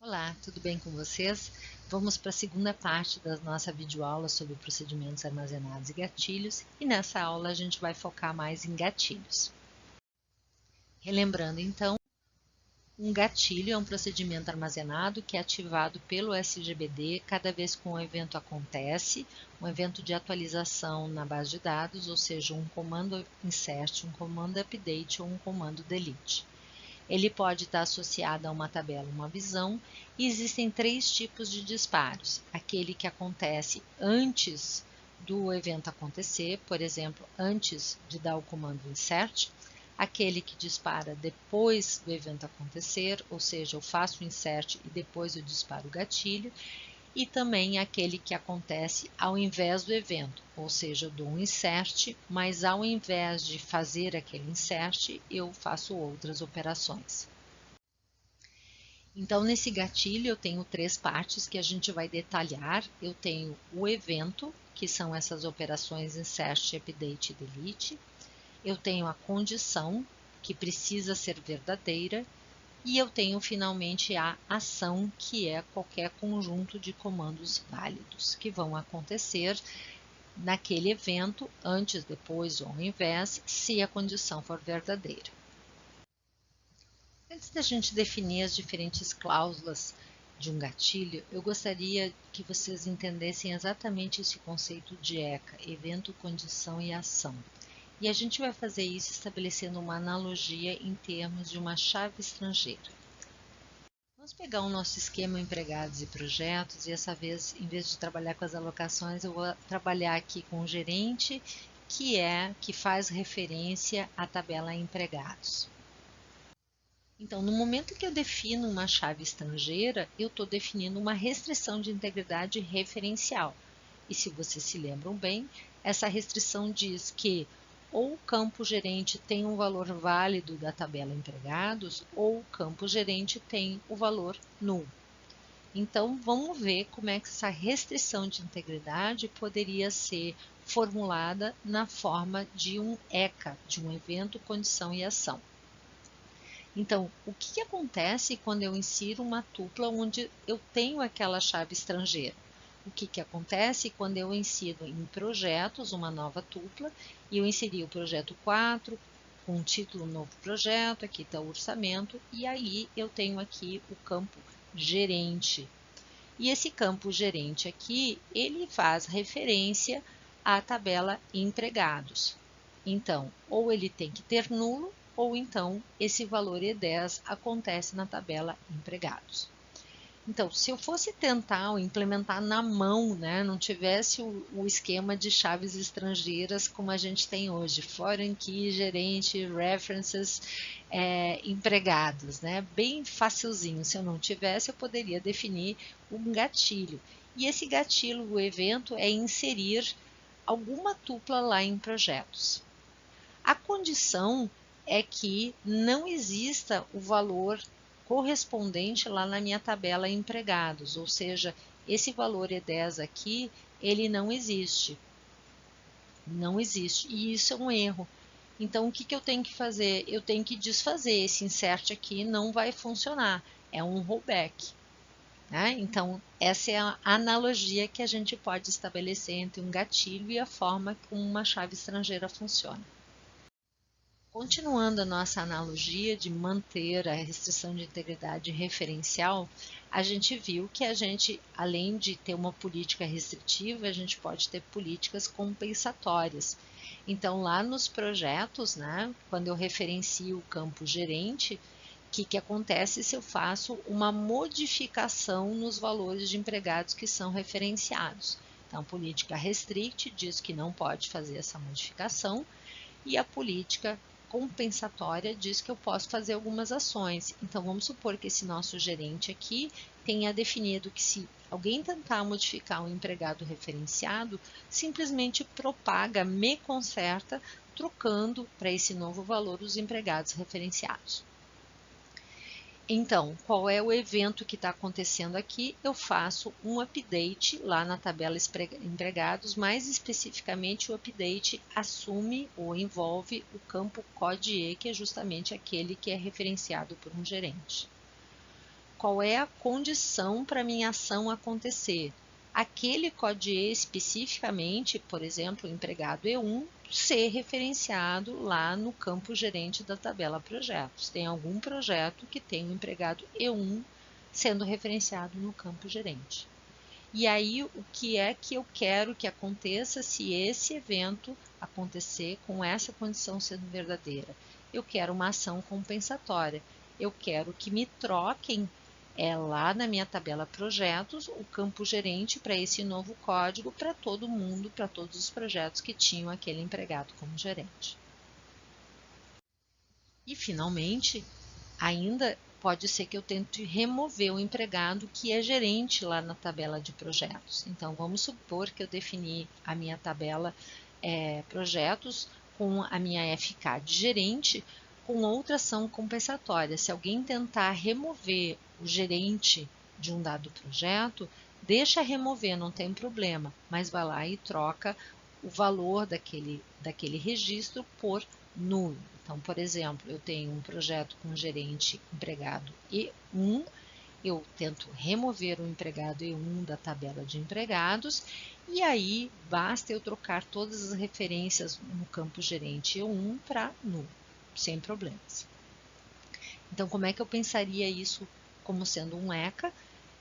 Olá, tudo bem com vocês? Vamos para a segunda parte da nossa videoaula sobre procedimentos armazenados e gatilhos, e nessa aula a gente vai focar mais em gatilhos. Relembrando então, um gatilho é um procedimento armazenado que é ativado pelo SGBD cada vez que um evento acontece, um evento de atualização na base de dados, ou seja, um comando insert, um comando update ou um comando delete. Ele pode estar associado a uma tabela, uma visão, e existem três tipos de disparos. Aquele que acontece antes do evento acontecer, por exemplo, antes de dar o comando insert. Aquele que dispara depois do evento acontecer, ou seja, eu faço o insert e depois eu disparo o gatilho. E também aquele que acontece ao invés do evento, ou seja, eu dou um insert, mas ao invés de fazer aquele insert, eu faço outras operações. Então, nesse gatilho eu tenho três partes que a gente vai detalhar. Eu tenho o evento, que são essas operações insert, update e delete. Eu tenho a condição, que precisa ser verdadeira. E eu tenho finalmente a ação, que é qualquer conjunto de comandos válidos que vão acontecer naquele evento, antes, depois ou ao invés, se a condição for verdadeira. Antes da gente definir as diferentes cláusulas de um gatilho, eu gostaria que vocês entendessem exatamente esse conceito de ECA, evento, condição e ação. E a gente vai fazer isso estabelecendo uma analogia em termos de uma chave estrangeira. Vamos pegar o nosso esquema empregados e projetos e essa vez, em vez de trabalhar com as alocações, eu vou trabalhar aqui com o gerente, que faz referência à tabela empregados. Então, no momento que eu defino uma chave estrangeira, eu estou definindo uma restrição de integridade referencial. E se vocês se lembram bem, essa restrição diz que ou o campo gerente tem um valor válido da tabela empregados, ou o campo gerente tem o valor null. Então, vamos ver como é que essa restrição de integridade poderia ser formulada na forma de um ECA, de um evento, condição e ação. Então, o que acontece quando eu insiro uma tupla onde eu tenho aquela chave estrangeira? O que acontece quando eu insiro em projetos uma nova tupla e eu inseri o projeto 4 com um título novo projeto, aqui está o orçamento e aí eu tenho aqui o campo gerente. E esse campo gerente aqui, ele faz referência à tabela empregados. Então, ou ele tem que ter nulo, ou então esse valor E10 acontece na tabela empregados. Então, se eu fosse tentar implementar na mão, né, não tivesse o esquema de chaves estrangeiras como a gente tem hoje, foreign key, gerente, references, empregados, né, bem facilzinho. Se eu não tivesse, eu poderia definir um gatilho. E esse gatilho, o evento, é inserir alguma tupla lá em projetos. A condição é que não exista o valor correspondente lá na minha tabela empregados, ou seja, esse valor E10 aqui, ele não existe. Não existe, e isso é um erro. Então, o que eu tenho que fazer? Eu tenho que desfazer, esse insert aqui não vai funcionar, é um rollback. Né? Então, essa é a analogia que a gente pode estabelecer entre um gatilho e a forma como uma chave estrangeira funciona. Continuando a nossa analogia de manter a restrição de integridade referencial, a gente viu que a gente, além de ter uma política restritiva, a gente pode ter políticas compensatórias. Então, lá nos projetos, né, quando eu referencio o campo gerente, o que acontece se eu faço uma modificação nos valores de empregados que são referenciados? Então, a política restrict diz que não pode fazer essa modificação e a política compensatória diz que eu posso fazer algumas ações. Então, vamos supor que esse nosso gerente aqui tenha definido que se alguém tentar modificar um empregado referenciado, simplesmente propaga, me conserta, trocando para esse novo valor os empregados referenciados. Então, qual é o evento que está acontecendo aqui? Eu faço um update lá na tabela empregados, mais especificamente o update assume ou envolve o campo CODE, que é justamente aquele que é referenciado por um gerente. qual é a condição para minha ação acontecer. Aquele CODE especificamente, por exemplo, o empregado E1, ser referenciado lá no campo gerente da tabela projetos. Tem algum projeto que tem um empregado E1 sendo referenciado no campo gerente. E aí, o que é que eu quero que aconteça se esse evento acontecer com essa condição sendo verdadeira? Eu quero uma ação compensatória. Eu quero que me troquem lá na minha tabela projetos o campo gerente para esse novo código para todo mundo, para todos os projetos que tinham aquele empregado como gerente. E finalmente, ainda pode ser que eu tente remover o empregado que é gerente lá na tabela de projetos. Então, vamos supor que eu defini a minha tabela projetos com a minha FK de gerente com outra ação compensatória. Se alguém tentar remover o gerente de um dado projeto, deixa remover, não tem problema, mas vai lá e troca o valor daquele registro por nulo. Então, por exemplo, eu tenho um projeto com gerente empregado E1, eu tento remover o empregado E1 da tabela de empregados, e aí basta eu trocar todas as referências no campo gerente E1 para nulo, sem problemas. Então, como é que eu pensaria isso como sendo um ECA?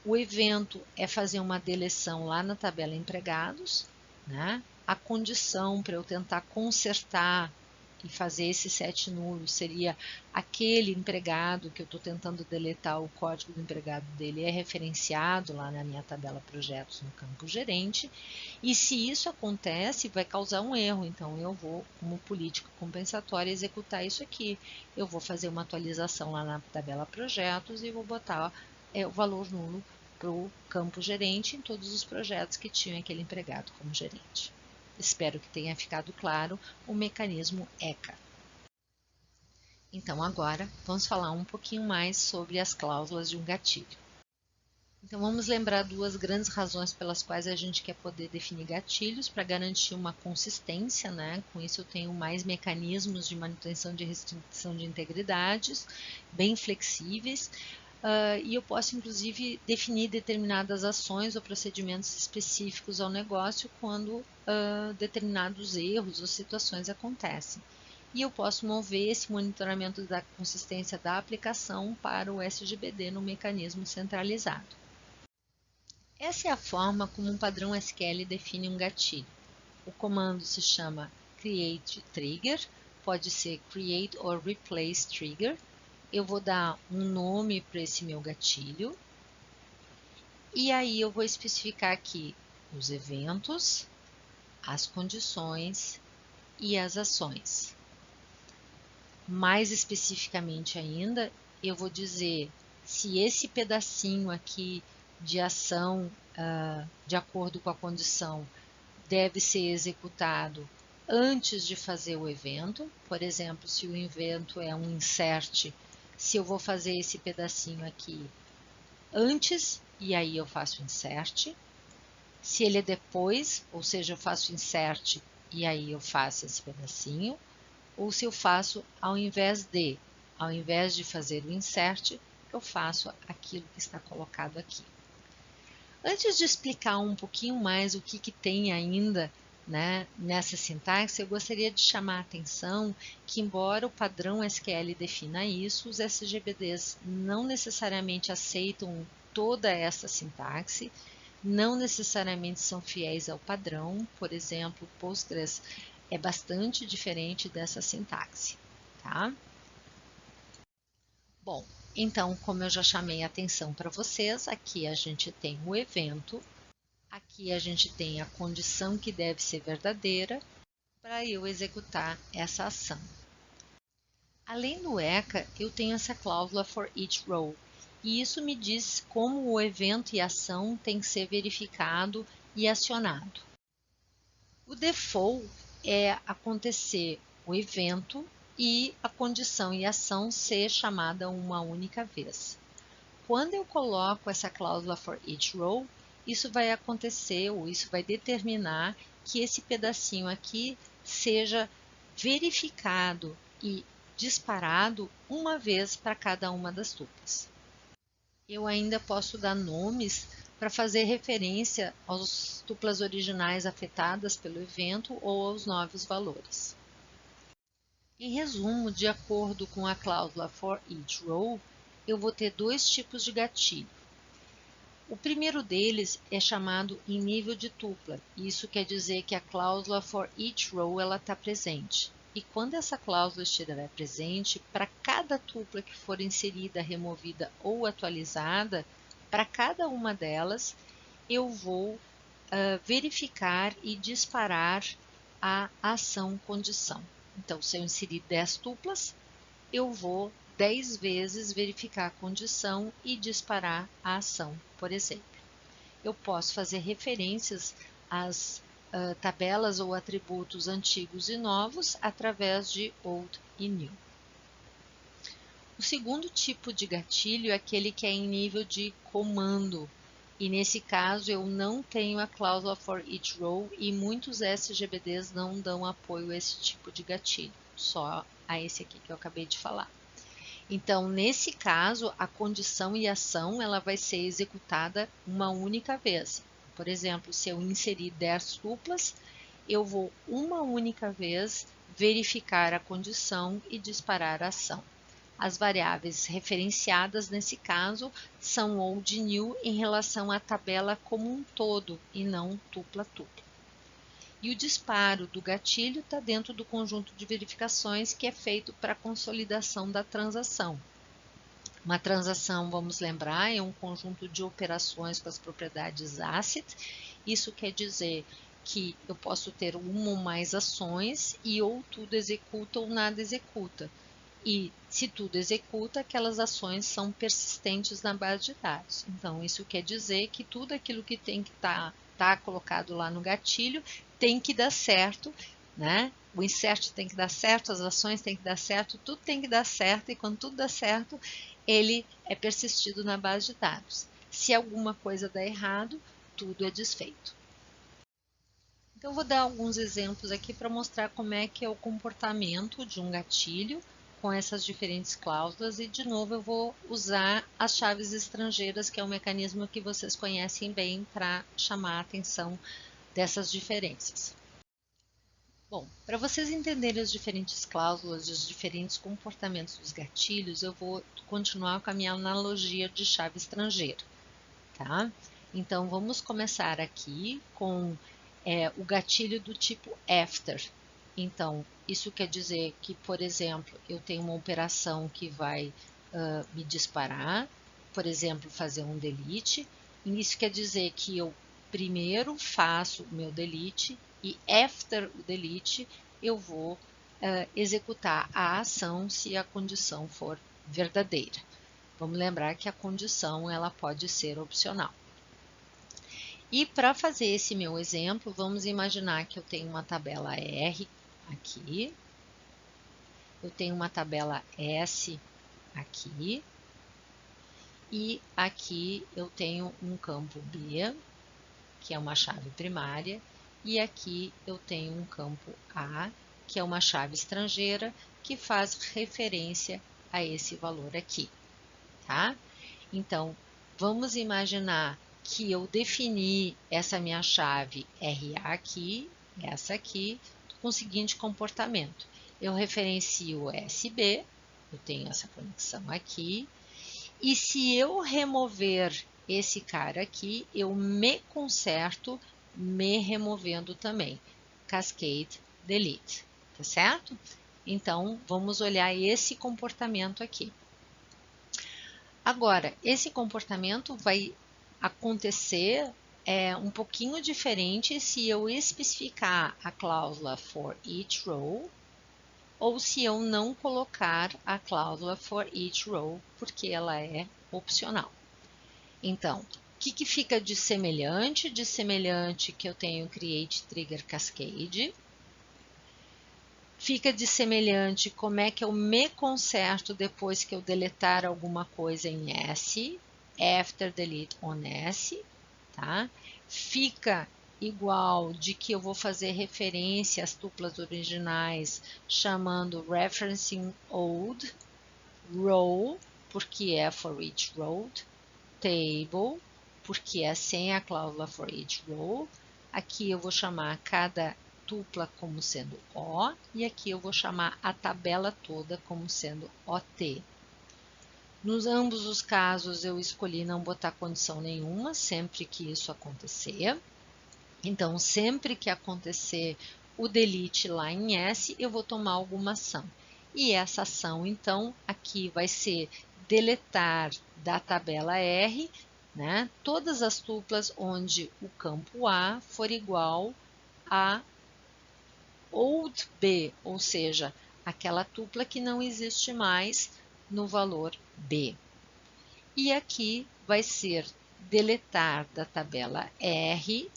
O evento é fazer uma deleção lá na tabela empregados, né? A condição para eu tentar consertar e fazer esse set nulo seria aquele empregado que eu estou tentando deletar o código do empregado dele é referenciado lá na minha tabela projetos no campo gerente, e se isso acontece vai causar um erro, então eu vou, como política compensatória, executar isso aqui. Eu vou fazer uma atualização lá na tabela projetos e vou botar o valor nulo para o campo gerente em todos os projetos que tinham aquele empregado como gerente. Espero que tenha ficado claro o mecanismo ECA. Então, agora vamos falar um pouquinho mais sobre as cláusulas de um gatilho. Então, vamos lembrar duas grandes razões pelas quais a gente quer poder definir gatilhos para garantir uma consistência, né? Com isso, eu tenho mais mecanismos de manutenção de restrição de integridades, bem flexíveis. E eu posso, inclusive, definir determinadas ações ou procedimentos específicos ao negócio quando determinados erros ou situações acontecem. E eu posso mover esse monitoramento da consistência da aplicação para o SGBD no mecanismo centralizado. Essa é a forma como um padrão SQL define um gatilho. O comando se chama create trigger, pode ser create or replace trigger. Eu vou dar um nome para esse meu gatilho e aí eu vou especificar aqui os eventos, as condições e as ações. Mais especificamente ainda, eu vou dizer se esse pedacinho aqui de ação, de acordo com a condição, deve ser executado antes de fazer o evento. Por exemplo, se o evento é um insert, se eu vou fazer esse pedacinho aqui antes, e aí eu faço insert. Se ele é depois, ou seja, eu faço insert e aí eu faço esse pedacinho. Ou se eu faço ao invés de fazer o insert, eu faço aquilo que está colocado aqui. Antes de explicar um pouquinho mais o que tem ainda, né, nessa sintaxe, eu gostaria de chamar a atenção que, embora o padrão SQL defina isso, os SGBDs não necessariamente aceitam toda essa sintaxe, não necessariamente são fiéis ao padrão. Por exemplo, Postgres é bastante diferente dessa sintaxe, tá? Bom, então, como eu já chamei a atenção para vocês, aqui a gente tem o evento. Aqui a gente tem a condição que deve ser verdadeira para eu executar essa ação. Além do ECA, eu tenho essa cláusula for each row, e isso me diz como o evento e a ação tem que ser verificado e acionado. O default é acontecer o evento e a condição e ação ser chamada uma única vez. Quando eu coloco essa cláusula for each row, isso vai acontecer, ou isso vai determinar que esse pedacinho aqui seja verificado e disparado uma vez para cada uma das tuplas. Eu ainda posso dar nomes para fazer referência às tuplas originais afetadas pelo evento ou aos novos valores. Em resumo, de acordo com a cláusula for each row, eu vou ter dois tipos de gatilho. O primeiro deles é chamado em nível de tupla. Isso quer dizer que a cláusula for each row está presente. E quando essa cláusula estiver presente, para cada tupla que for inserida, removida ou atualizada, para cada uma delas, eu vou verificar e disparar a ação condição. Então, se eu inserir 10 tuplas, eu vou 10 vezes verificar a condição e disparar a ação, por exemplo. Eu posso fazer referências às tabelas ou atributos antigos e novos através de old e new. O segundo tipo de gatilho é aquele que é em nível de comando. E nesse caso eu não tenho a cláusula for each row e muitos SGBDs não dão apoio a esse tipo de gatilho, só a esse aqui que eu acabei de falar. Então, nesse caso, a condição e ação ela vai ser executada uma única vez. Por exemplo, se eu inserir 10 tuplas, eu vou uma única vez verificar a condição e disparar a ação. As variáveis referenciadas nesse caso são old e new em relação à tabela como um todo e não tupla-tupla. E o disparo do gatilho está dentro do conjunto de verificações que é feito para a consolidação da transação. Uma transação, vamos lembrar, é um conjunto de operações com as propriedades ACID. Isso quer dizer que eu posso ter uma ou mais ações e ou tudo executa ou nada executa. E se tudo executa, aquelas ações são persistentes na base de dados. Então, isso quer dizer que tudo aquilo que tem que estar colocado lá no gatilho tem que dar certo, né? O insert tem que dar certo, as ações têm que dar certo, tudo tem que dar certo, e quando tudo dá certo, ele é persistido na base de dados. Se alguma coisa dá errado, tudo é desfeito. Então, eu vou dar alguns exemplos aqui para mostrar como é que é o comportamento de um gatilho com essas diferentes cláusulas, e de novo eu vou usar as chaves estrangeiras, que é um mecanismo que vocês conhecem bem para chamar a atenção dessas diferenças. Bom, para vocês entenderem as diferentes cláusulas e os diferentes comportamentos dos gatilhos, eu vou continuar com a minha analogia de chave estrangeira, tá? Então, vamos começar aqui com o gatilho do tipo after. Então, isso quer dizer que, por exemplo, eu tenho uma operação que vai me disparar, por exemplo, fazer um delete. E isso quer dizer que eu primeiro faço o meu delete e after o delete eu vou executar a ação se a condição for verdadeira. Vamos lembrar que a condição ela pode ser opcional. E para fazer esse meu exemplo, vamos imaginar que eu tenho uma tabela R aqui, eu tenho uma tabela S aqui, e aqui eu tenho um campo B, que é uma chave primária, e aqui eu tenho um campo A, que é uma chave estrangeira, que faz referência a esse valor aqui, tá? Então, vamos imaginar que eu defini essa minha chave RA aqui, essa aqui, com o seguinte comportamento. Eu referencio SB, eu tenho essa conexão aqui, e se eu remover esse cara aqui, eu me conserto me removendo também. Cascade Delete, tá certo? Então, vamos olhar esse comportamento aqui. Agora, esse comportamento vai acontecer um pouquinho diferente se eu especificar a cláusula for each row ou se eu não colocar a cláusula for each row, porque ela é opcional. Então, o que fica de semelhante? De semelhante que eu tenho create trigger cascade. Fica de semelhante como é que eu me conserto depois que eu deletar alguma coisa em S, after delete on S, tá? Fica igual de que eu vou fazer referência às tuplas originais chamando referencing old row, porque é for each row, table, porque é sem a cláusula for each row. Aqui eu vou chamar cada tupla como sendo O, e aqui eu vou chamar a tabela toda como sendo OT. Nos ambos os casos eu escolhi não botar condição nenhuma, sempre que isso acontecer. Então, sempre que acontecer o delete lá em S, eu vou tomar alguma ação. E essa ação, então, aqui vai ser deletar da tabela R, né, todas as tuplas onde o campo A for igual a old B, ou seja, aquela tupla que não existe mais no valor B. E aqui vai ser deletar da tabela R,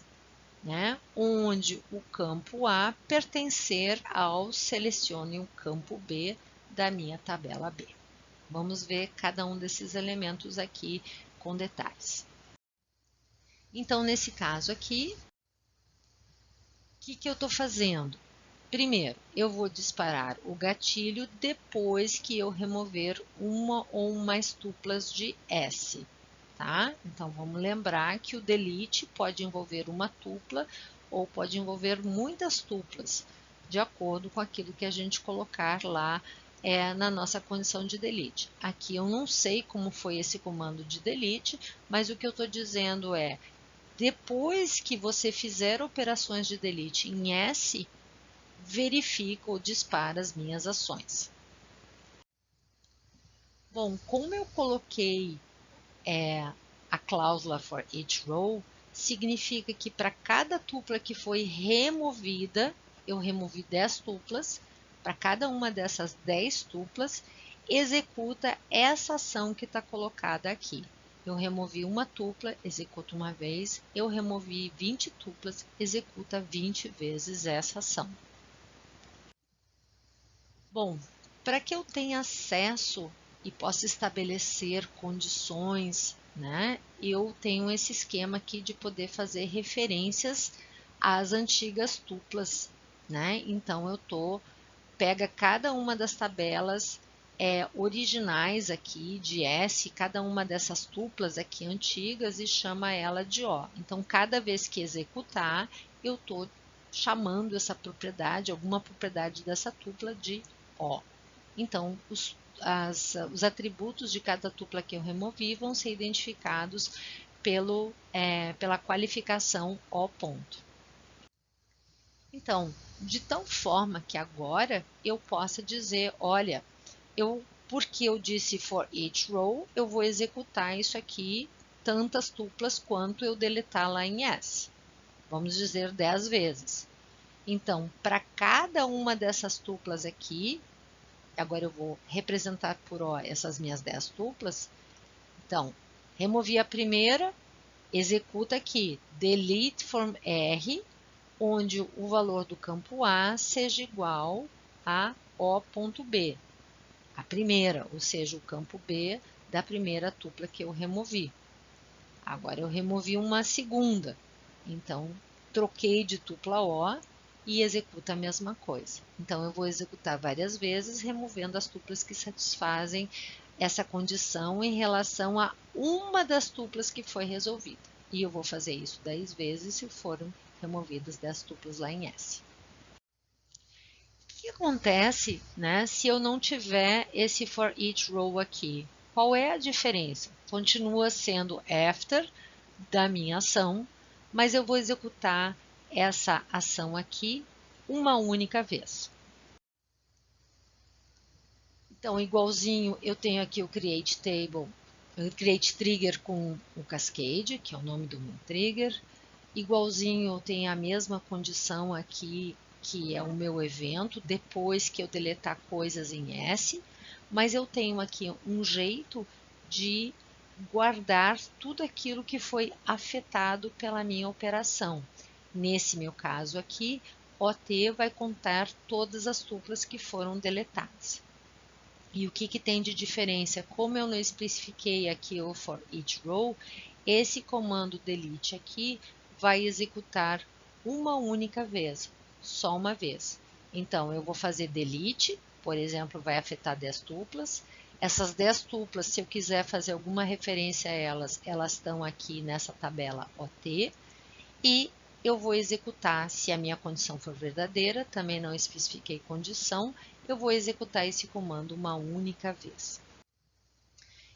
né, onde o campo A pertencer ao selecione o campo B da minha tabela B. Vamos ver cada um desses elementos aqui com detalhes. Então, nesse caso aqui, o que eu estou fazendo? Primeiro, eu vou disparar o gatilho depois que eu remover uma ou mais tuplas de S. Tá? Então, vamos lembrar que o delete pode envolver uma tupla ou pode envolver muitas tuplas, de acordo com aquilo que a gente colocar lá na nossa condição de delete. Aqui eu não sei como foi esse comando de delete, mas o que eu estou dizendo é, depois que você fizer operações de delete em S, verifica ou dispara as minhas ações. Bom, como eu coloquei a cláusula for each row, significa que para cada tupla que foi removida, eu removi 10 tuplas, para cada uma dessas 10 tuplas, executa essa ação que está colocada aqui. Eu removi uma tupla, executa uma vez, eu removi 20 tuplas, executa 20 vezes essa ação. Bom, para que eu tenha acesso e possa estabelecer condições, né, eu tenho esse esquema aqui de poder fazer referências às antigas tuplas, né? Então pega cada uma das tabelas originais aqui de S, cada uma dessas tuplas aqui antigas e chama ela de O. Então, cada vez que executar, eu estou chamando essa propriedade, alguma propriedade dessa tupla de O. Então, os atributos de cada tupla que eu removi vão ser identificados pela qualificação O ponto. Então, de tal forma que agora eu possa dizer, olha, porque eu disse for each row, eu vou executar isso aqui tantas tuplas quanto eu deletar lá em S. Vamos dizer 10 vezes. Então, para cada uma dessas tuplas aqui, agora eu vou representar por O essas minhas 10 tuplas. Então, removi a primeira, executa aqui delete from R, onde o valor do campo A seja igual a O.B. A primeira, ou seja, o campo B da primeira tupla que eu removi. Agora eu removi uma segunda, então troquei de tupla O e executa a mesma coisa. Então eu vou executar várias vezes, removendo as tuplas que satisfazem essa condição em relação a uma das tuplas que foi resolvida. E eu vou fazer isso 10 vezes se foram removidas 10 tuplas lá em S. O que acontece, né, se eu não tiver esse for each row aqui? Qual é a diferença? Continua sendo after da minha ação, mas eu vou executar essa ação aqui uma única vez. Então, igualzinho, eu tenho aqui o create table, o create trigger com o cascade, que é o nome do meu trigger. Igualzinho, eu tenho a mesma condição aqui, que é o meu evento, depois que eu deletar coisas em S, mas eu tenho aqui um jeito de guardar tudo aquilo que foi afetado pela minha operação. Nesse meu caso aqui, OT vai contar todas as tuplas que foram deletadas. E o que tem de diferença? Como eu não especifiquei aqui o for each row, esse comando delete aqui vai executar uma única vez, só uma vez. Então, eu vou fazer delete, por exemplo, vai afetar 10 tuplas. Essas 10 tuplas, se eu quiser fazer alguma referência a elas, elas estão aqui nessa tabela OT. E eu vou executar, se a minha condição for verdadeira, também não especifiquei condição, eu vou executar esse comando uma única vez.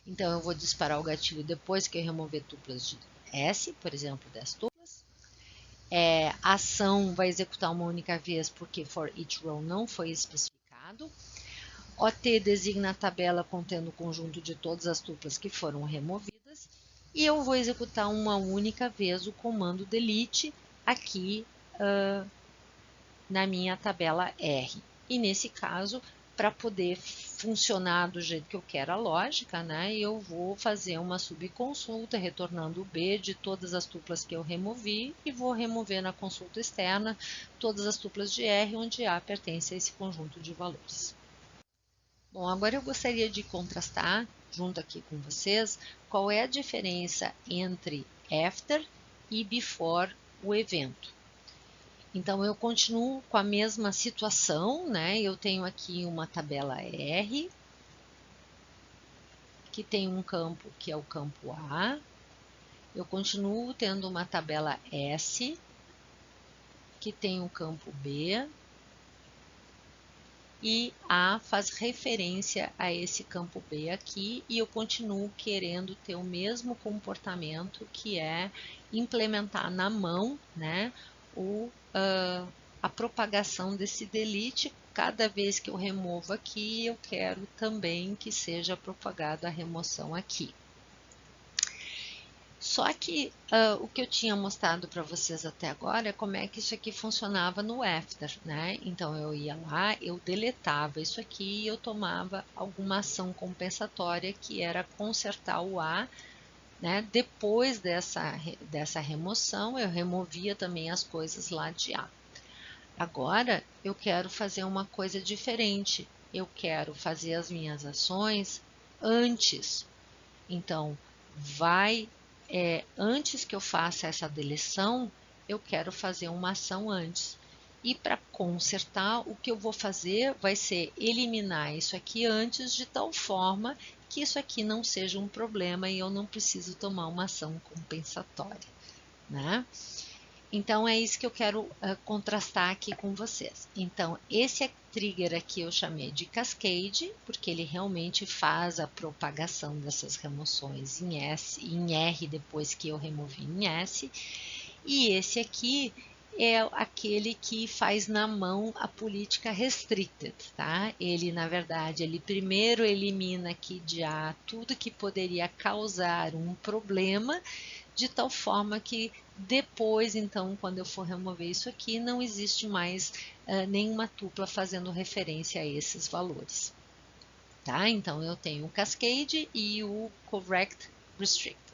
Então, eu vou disparar o gatilho depois que eu remover tuplas de S, por exemplo, 10 tuplas. A ação vai executar uma única vez porque for each row não foi especificado. OT designa a tabela contendo o conjunto de todas as tuplas que foram removidas. E eu vou executar uma única vez o comando delete aqui na minha tabela R. E nesse caso, para poder funcionar do jeito que eu quero a lógica, né, eu vou fazer uma subconsulta retornando o B de todas as tuplas que eu removi e vou remover na consulta externa todas as tuplas de R onde A pertence a esse conjunto de valores. Bom, agora eu gostaria de contrastar junto aqui com vocês qual é a diferença entre after e before o evento. Então, eu continuo com a mesma situação, né? Eu tenho aqui uma tabela R, que tem um campo que é o campo A. Eu continuo tendo uma tabela S, que tem o campo B. E A faz referência a esse campo B aqui, e eu continuo querendo ter o mesmo comportamento, que é implementar na mão, né, a propagação desse delete. Cada vez que eu removo aqui, eu quero também que seja propagada a remoção aqui. Só que o que eu tinha mostrado para vocês até agora é como é que isso aqui funcionava no after, né? Então, eu ia lá, eu deletava isso aqui e eu tomava alguma ação compensatória, que era consertar o A, né? Depois dessa remoção, eu removia também as coisas lá de A. Agora, eu quero fazer uma coisa diferente. Eu quero fazer as minhas ações antes. Então, antes que eu faça essa deleção, eu quero fazer uma ação antes. E para consertar, o que eu vou fazer vai ser eliminar isso aqui antes, de tal forma que isso aqui não seja um problema e eu não preciso tomar uma ação compensatória, né? Então, é isso que eu quero contrastar aqui com vocês. Então, esse trigger aqui eu chamei de cascade, porque ele realmente faz a propagação dessas remoções em R depois que eu removi em S. E esse aqui é aquele que faz na mão a política restricted, tá? Ele, na verdade, ele primeiro elimina aqui de A tudo que poderia causar um problema, de tal forma que depois, então, quando eu for remover isso aqui, não existe mais nenhuma tupla fazendo referência a esses valores. Tá? Então, eu tenho o cascade e o correct restricted.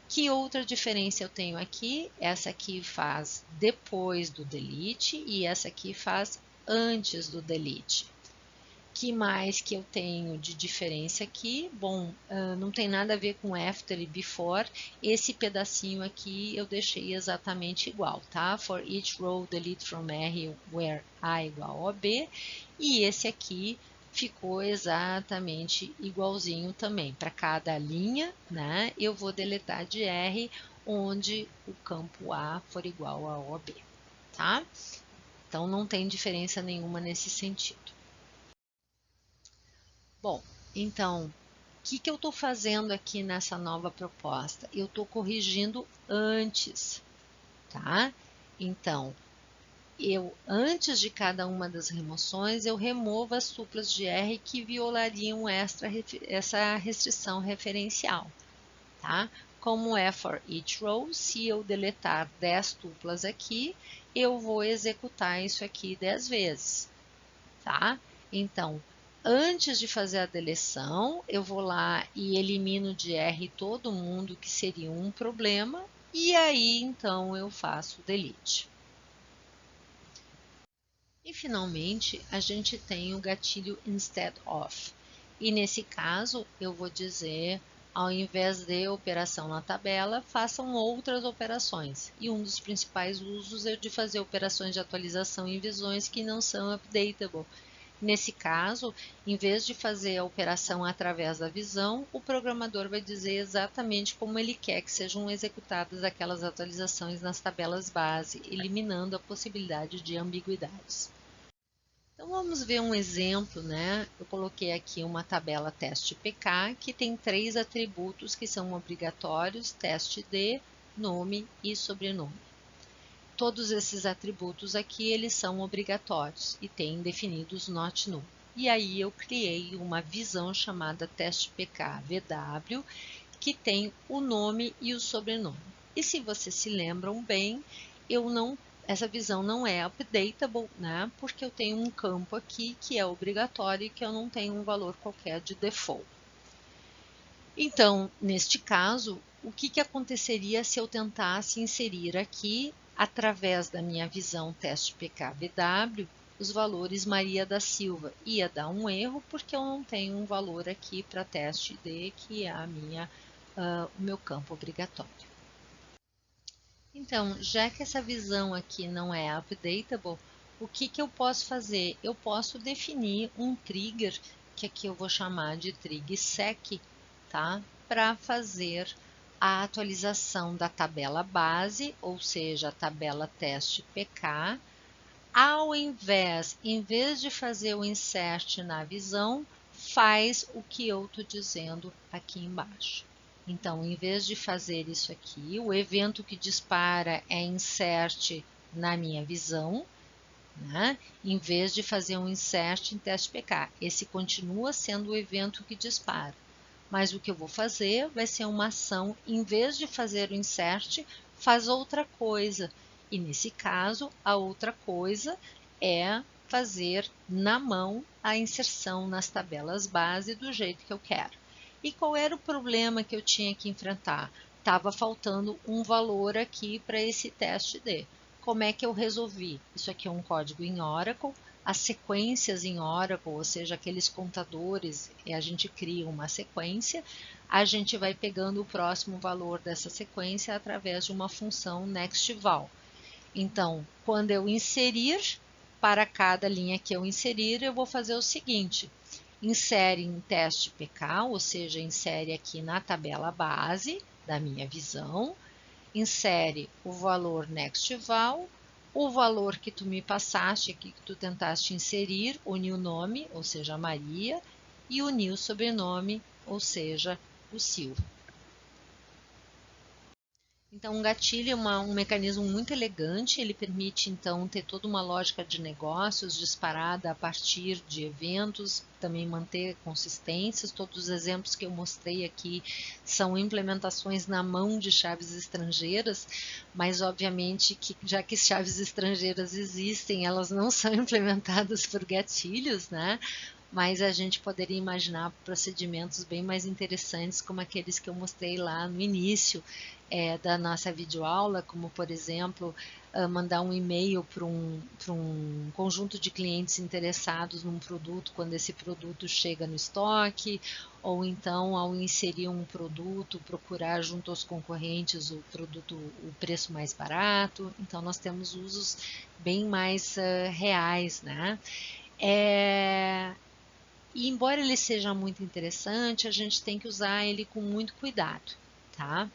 Que outra diferença eu tenho aqui? Essa aqui faz depois do delete e essa aqui faz antes do delete. Que mais que eu tenho de diferença aqui? Bom, não tem nada a ver com after e before. Esse pedacinho aqui eu deixei exatamente igual, tá? For each row, delete from R where A igual a B. E esse aqui ficou exatamente igualzinho também. Para cada linha, né? Eu vou deletar de R onde o campo A for igual a OB, tá? Então, não tem diferença nenhuma nesse sentido. Bom, então, o que eu estou fazendo aqui nessa nova proposta? Eu estou corrigindo antes, tá? Então, antes de cada uma das remoções, eu removo as tuplas de R que violariam essa restrição referencial, tá? Como é for each row, se eu deletar 10 tuplas aqui, eu vou executar isso aqui 10 vezes, tá? Então, antes de fazer a deleção, eu vou lá e elimino de R todo mundo que seria um problema, e aí então eu faço o delete. E finalmente, a gente tem o gatilho instead of. E nesse caso, eu vou dizer, ao invés de operação na tabela, façam outras operações. E um dos principais usos é de fazer operações de atualização em visões que não são updatable. Nesse caso, em vez de fazer a operação através da visão, o programador vai dizer exatamente como ele quer que sejam executadas aquelas atualizações nas tabelas base, eliminando a possibilidade de ambiguidades. Então vamos ver um exemplo, né? Eu coloquei aqui uma tabela teste PK que tem 3 atributos que são obrigatórios: teste de, nome e sobrenome. Todos esses atributos aqui, eles são obrigatórios e têm definidos not null. E aí eu criei uma visão chamada teste PK VW, que tem o nome e o sobrenome. E se vocês se lembram bem, essa visão não é updatable, né? Porque eu tenho um campo aqui que é obrigatório e que eu não tenho um valor qualquer de default. Então, neste caso, o que aconteceria se eu tentasse inserir aqui, através da minha visão teste PKVW, os valores Maria da Silva? Ia dar um erro porque eu não tenho um valor aqui para teste D, que é o meu campo obrigatório. Então, já que essa visão aqui não é updatable, o que eu posso fazer? Eu posso definir um trigger, que aqui eu vou chamar de trigger sec, tá? Para fazer a atualização da tabela base, ou seja, a tabela teste PK, em vez de fazer o insert na visão, faz o que eu estou dizendo aqui embaixo. Então, em vez de fazer isso aqui, o evento que dispara é insert na minha visão, né? Em vez de fazer um insert em teste PK. Esse continua sendo o evento que dispara. Mas o que eu vou fazer vai ser uma ação, em vez de fazer o insert, faz outra coisa. E nesse caso, a outra coisa é fazer na mão a inserção nas tabelas base do jeito que eu quero. E qual era o problema que eu tinha que enfrentar? Estava faltando um valor aqui para esse teste D. Como é que eu resolvi? Isso aqui é um código em Oracle. As sequências em Oracle, ou seja, aqueles contadores, e a gente cria uma sequência, a gente vai pegando o próximo valor dessa sequência através de uma função nextVal. Então, quando eu inserir, para cada linha que eu inserir, eu vou fazer o seguinte: insere em teste PK, ou seja, insere aqui na tabela base da minha visão, insere o valor nextVal, o valor que tu me passaste aqui, que tu tentaste inserir, o new nome, ou seja, Maria, e o new sobrenome, ou seja, o Silva. Então, um gatilho é um mecanismo muito elegante, ele permite, então, ter toda uma lógica de negócios disparada a partir de eventos, também manter consistências. Todos os exemplos que eu mostrei aqui são implementações na mão de chaves estrangeiras, mas, obviamente, que já que chaves estrangeiras existem, elas não são implementadas por gatilhos, né? Mas a gente poderia imaginar procedimentos bem mais interessantes, como aqueles que eu mostrei lá no início da nossa videoaula, como, por exemplo, mandar um e-mail para um conjunto de clientes interessados num produto quando esse produto chega no estoque, ou então, ao inserir um produto, procurar junto aos concorrentes o preço mais barato. Então, nós temos usos bem mais reais, né? E embora ele seja muito interessante, a gente tem que usar ele com muito cuidado, tá?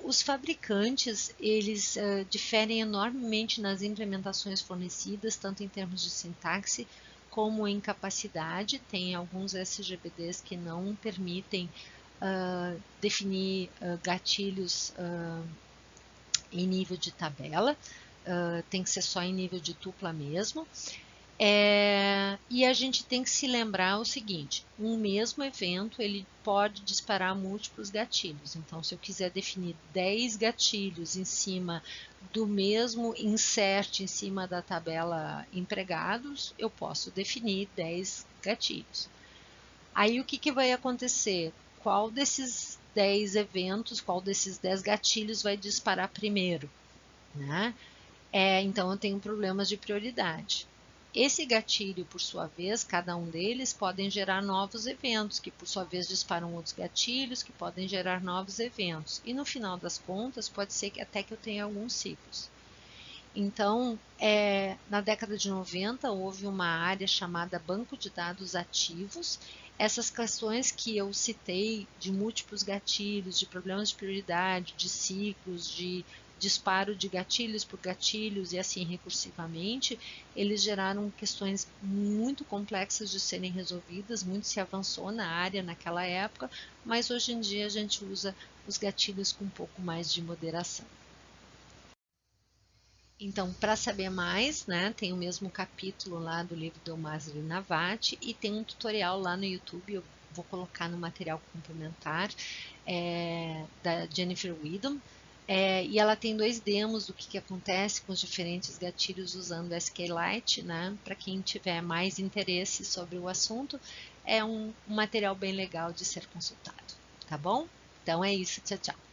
Os fabricantes, eles diferem enormemente nas implementações fornecidas, tanto em termos de sintaxe como em capacidade. Tem alguns SGBDs que não permitem definir gatilhos em nível de tabela, tem que ser só em nível de tupla mesmo. E a gente tem que se lembrar o seguinte: um mesmo evento ele pode disparar múltiplos gatilhos. Então, se eu quiser definir 10 gatilhos em cima do mesmo insert em cima da tabela empregados, eu posso definir 10 gatilhos. Aí o que vai acontecer? Qual desses 10 eventos, qual desses 10 gatilhos vai disparar primeiro, né? Então eu tenho problemas de prioridade. Esse gatilho, por sua vez, cada um deles podem gerar novos eventos, que por sua vez disparam outros gatilhos, que podem gerar novos eventos. E no final das contas, pode ser que até que eu tenha alguns ciclos. Então, na década de 90, houve uma área chamada Banco de Dados Ativos. Essas questões que eu citei de múltiplos gatilhos, de problemas de prioridade, de ciclos, de disparo de gatilhos por gatilhos e assim recursivamente, eles geraram questões muito complexas de serem resolvidas, muito se avançou na área naquela época, mas hoje em dia a gente usa os gatilhos com um pouco mais de moderação. Então, para saber mais, né, tem o mesmo capítulo lá do livro do Masri Navati e tem um tutorial lá no YouTube, eu vou colocar no material complementar, da Jennifer Widom, e ela tem 2 demos do que acontece com os diferentes gatilhos usando o SQLite, né, para quem tiver mais interesse sobre o assunto, é um material bem legal de ser consultado, tá bom? Então é isso, tchau, tchau.